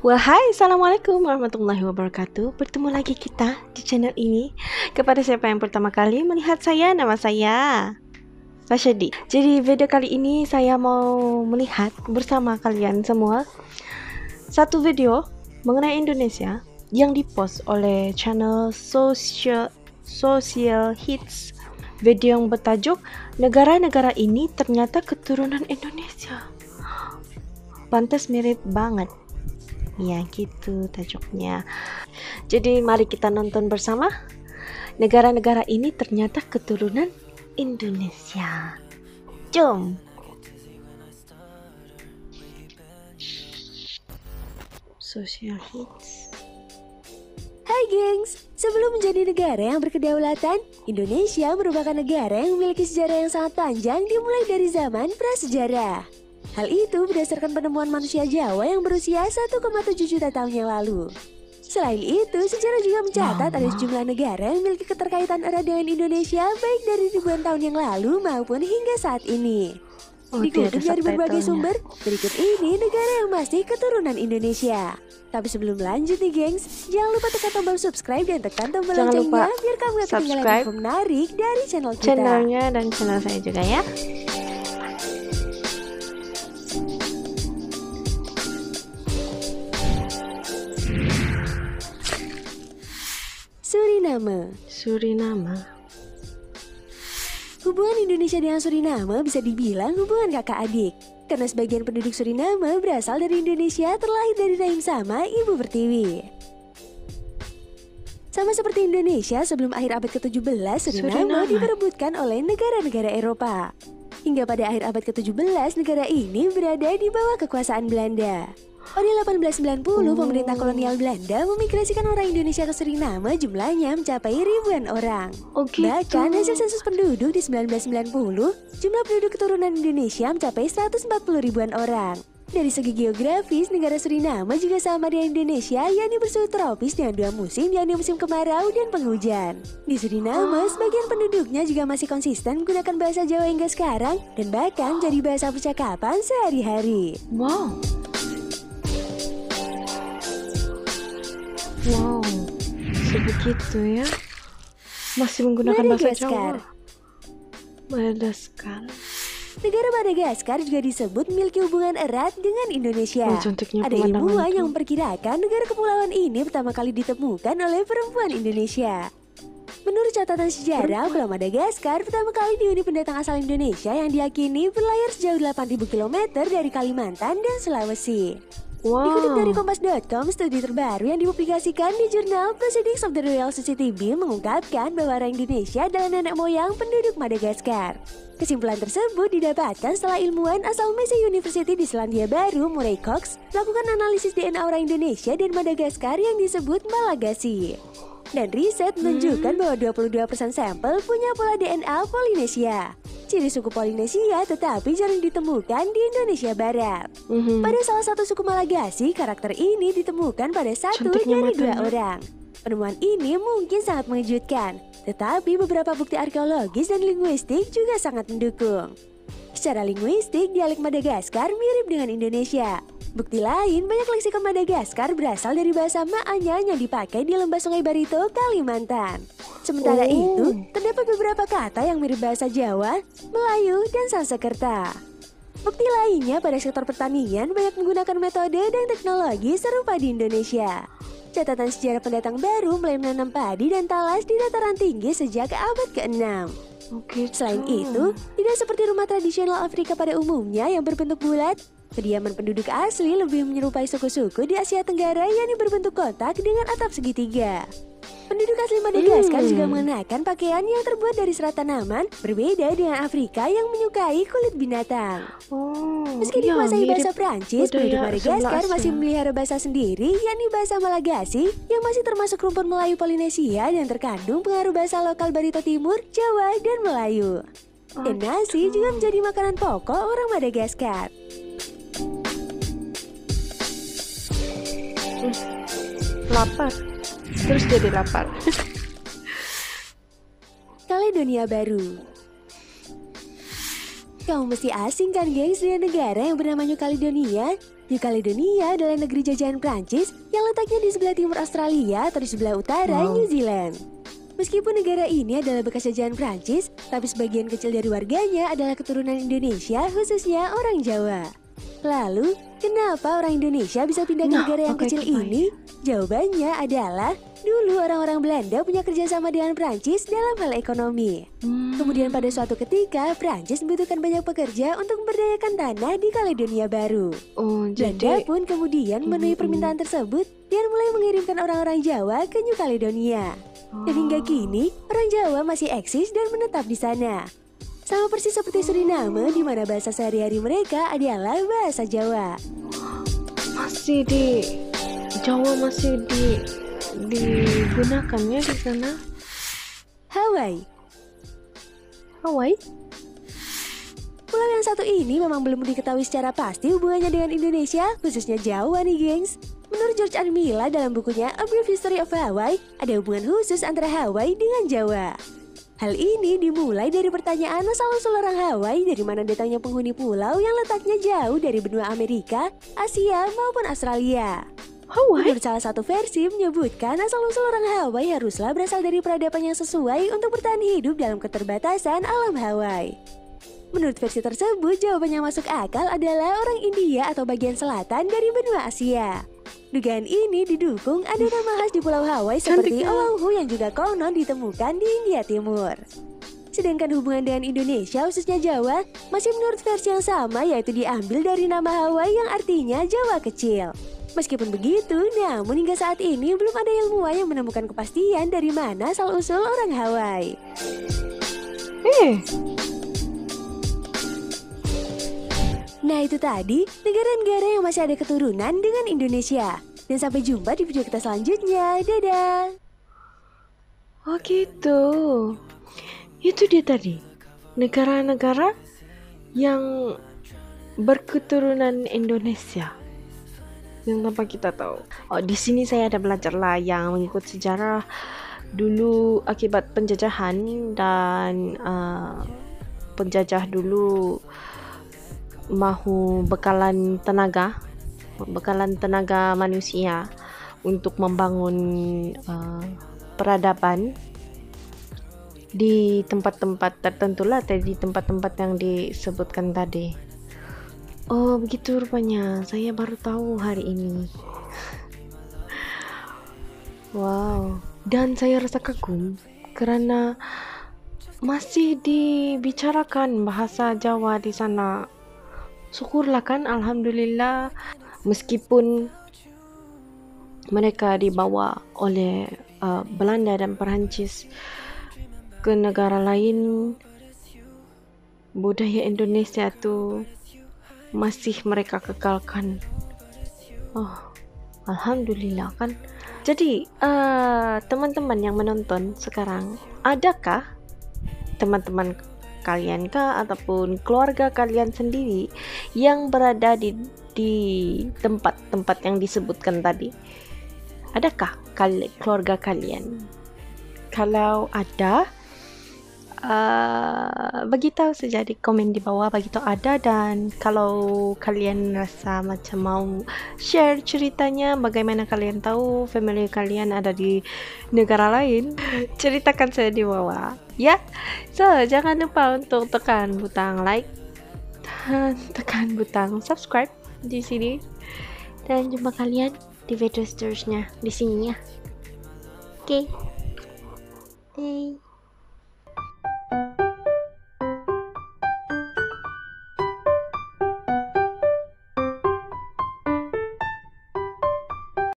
Wahai, Assalamualaikum warahmatullahi wabarakatuh. Bertemu lagi kita di channel ini. Kepada siapa yang pertama kali melihat saya, nama saya Rashidi. Jadi video kali ini saya mau melihat bersama kalian semua satu video mengenai Indonesia yang dipost oleh channel Social Hits. Video yang bertajuk "Negara-negara ini ternyata keturunan Indonesia." Pantas mirip banget. Ya gitu tajuknya. Jadi mari kita nonton bersama. Negara-negara ini ternyata keturunan Indonesia. Jom. Social Hits. Hai gengs, sebelum menjadi negara yang berkedaulatan, Indonesia merupakan negara yang memiliki sejarah yang sangat panjang dimulai dari zaman prasejarah. Hal itu berdasarkan penemuan manusia Jawa yang berusia 1,7 juta tahun yang lalu. Selain itu, sejarah juga mencatat ada sejumlah negara yang memiliki keterkaitan erat dengan Indonesia baik dari ribuan tahun yang lalu maupun hingga saat ini. Dikutip dari berbagai sumber, berikut ini negara yang masih keturunan Indonesia. Tapi sebelum lanjut nih gengs, jangan lupa tekan tombol subscribe dan tekan tombol loncengnya biar kamu gak ketinggalan info menarik dari channel kita. Channelnya dan channel saya juga ya. Suriname. Hubungan Indonesia dengan Suriname bisa dibilang hubungan kakak adik. Karena sebagian penduduk Suriname berasal dari Indonesia terlahir dari rahim sama ibu pertiwi. Sama seperti Indonesia sebelum akhir abad ke-17, Suriname diperebutkan oleh negara-negara Eropa. Hingga pada akhir abad ke-17, negara ini berada di bawah kekuasaan Belanda. Pada 1890, pemerintah kolonial Belanda memigrasikan orang Indonesia ke Suriname jumlahnya mencapai ribuan orang. Bahkan hasil sensus penduduk di 1990, jumlah penduduk keturunan Indonesia mencapai 140 ribuan orang. Dari segi geografis, negara Suriname juga sama dengan Indonesia, yakni bersuhu tropis dengan dua musim, yakni musim kemarau dan penghujan. Di Suriname, sebagian penduduknya juga masih konsisten menggunakan bahasa Jawa hingga sekarang, dan bahkan jadi bahasa percakapan sehari-hari. Wow, sebegitu ya. Masih menggunakan bahasa Jawa. Madagaskar. Negara Madagaskar juga disebut memiliki hubungan erat dengan Indonesia. Ada ilmuwan yang memperkirakan negara kepulauan ini pertama kali ditemukan oleh perempuan Indonesia. Menurut catatan sejarah, Pulau Madagaskar pertama kali dihuni pendatang asal Indonesia yang diyakini berlayar sejauh 8.000 km dari Kalimantan dan Sulawesi. Dikutip dari Kompas.com, studi terbaru yang dipublikasikan di jurnal Proceedings of the Royal Society B mengungkapkan bahwa orang Indonesia adalah nenek moyang penduduk Madagaskar. Kesimpulan tersebut didapatkan setelah ilmuwan asal Massey University di Selandia Baru, Murray Cox, melakukan analisis DNA orang Indonesia dan Madagaskar yang disebut Malagasy. Dan riset menunjukkan bahwa 22% sampel punya pola DNA Polinesia. Ciri suku Polinesia tetapi jarang ditemukan di Indonesia Barat. Pada salah satu suku Malagasy, karakter ini ditemukan pada satu dari dua orang. Penemuan ini mungkin sangat mengejutkan, tetapi beberapa bukti arkeologis dan linguistik juga sangat mendukung. Secara linguistik, dialek Madagaskar mirip dengan Indonesia. Bukti lain, banyak leksikon Madagaskar berasal dari bahasa Maanyan yang dipakai di lembah Sungai Barito, Kalimantan. Sementara itu, terdapat beberapa kata yang mirip bahasa Jawa, Melayu, dan Sanskerta. Bukti lainnya pada sektor pertanian banyak menggunakan metode dan teknologi serupa di Indonesia. Catatan sejarah pendatang baru mulai menanam padi dan talas di dataran tinggi sejak abad ke-6. Selain itu, tidak seperti rumah tradisional Afrika pada umumnya yang berbentuk bulat, kediaman penduduk asli lebih menyerupai suku-suku di Asia Tenggara yakni berbentuk kotak dengan atap segitiga. Penduduk asli Madagaskar juga mengenakan pakaian yang terbuat dari serat tanaman, berbeda dengan Afrika yang menyukai kulit binatang. Meski dikuasai bahasa Prancis, penduduk Madagaskar masih memelihara bahasa sendiri, yakni bahasa Malagasy, yang masih termasuk rumpun Melayu Polinesia dan terkandung pengaruh bahasa lokal Barito Timur, Jawa, dan Melayu. Dan nasi juga menjadi makanan pokok orang Madagaskar. Lapar. Terus jadi lapar. Kaledonia Baru. Kamu mesti asing kan gengs dengan negara yang bernama New Caledonia? New Caledonia adalah negeri jajahan Prancis yang letaknya di sebelah timur Australia atau di sebelah utara New Zealand. Meskipun negara ini adalah bekas jajahan Prancis, tapi sebagian kecil dari warganya adalah keturunan Indonesia, khususnya orang Jawa. Lalu, kenapa orang Indonesia bisa pindah ke negara yang kecil ini? Jawabannya adalah, dulu orang-orang Belanda punya kerjasama dengan Prancis dalam hal ekonomi. Kemudian pada suatu ketika, Prancis membutuhkan banyak pekerja untuk memberdayakan tanah di Kaledonia Baru. Belanda pun kemudian memenuhi permintaan tersebut dan mulai mengirimkan orang-orang Jawa ke New Caledonia. Dan hingga kini, orang Jawa masih eksis dan menetap di sana. Sama persis seperti Suriname, di mana bahasa sehari-hari mereka adalah bahasa Jawa. Masih di Jawa masih digunakannya di sana. Hawaii. Pulau yang satu ini memang belum diketahui secara pasti hubungannya dengan Indonesia, khususnya Jawa nih gengs. Menurut George Armilla dalam bukunya A Brief History of Hawaii, ada hubungan khusus antara Hawaii dengan Jawa. Hal ini dimulai dari pertanyaan asal-usul orang Hawaii dari mana datangnya penghuni pulau yang letaknya jauh dari benua Amerika, Asia maupun Australia. Menurut salah satu versi menyebutkan asal-usul orang Hawaii haruslah berasal dari peradaban yang sesuai untuk bertahan hidup dalam keterbatasan alam Hawaii. Menurut versi tersebut, jawaban yang masuk akal adalah orang India atau bagian selatan dari benua Asia. Dugaan ini didukung ada nama khas di Pulau Hawaii seperti Oahu yang juga konon ditemukan di India Timur. Sedangkan hubungan dengan Indonesia khususnya Jawa masih menurut versi yang sama, yaitu diambil dari nama Hawaii yang artinya Jawa kecil. Meskipun begitu, namun hingga saat ini belum ada ilmuwan yang menemukan kepastian dari mana asal-usul orang Hawaii. Nah itu tadi, negara-negara yang masih ada keturunan dengan Indonesia. Dan sampai jumpa di video kita selanjutnya. Dadah! Oh gitu. Itu dia tadi. Negara-negara yang berketurunan Indonesia. Yang tanpa kita tahu. Oh, di sini saya ada belajar lah yang mengikut sejarah dulu akibat penjajahan dan penjajah dulu mahu bekalan tenaga manusia untuk membangun peradaban di tempat-tempat tertentu lah, di tempat-tempat yang disebutkan tadi. Oh begitu rupanya, saya baru tahu hari ini. Wow, dan saya rasa kagum karena masih dibicarakan bahasa Jawa di sana. Syukurlah kan, alhamdulillah, meskipun mereka dibawa oleh Belanda dan Perancis ke negara lain, budaya Indonesia tu masih mereka kekalkan. Oh, alhamdulillah kan. Jadi teman-teman yang menonton sekarang, adakah teman-teman kalian kah ataupun keluarga kalian sendiri yang berada di tempat-tempat yang disebutkan tadi? Adakah keluarga kalian? Kalau ada, beritahu saja di komen di bawah beritahu ada. Dan kalau kalian rasa macam mau share ceritanya, bagaimana kalian tahu family kalian ada di negara lain, ceritakan saya di bawah ya. So jangan lupa untuk tekan butang like dan tekan butang subscribe di sini, dan jumpa kalian di video seterusnya di sini ya. Oke.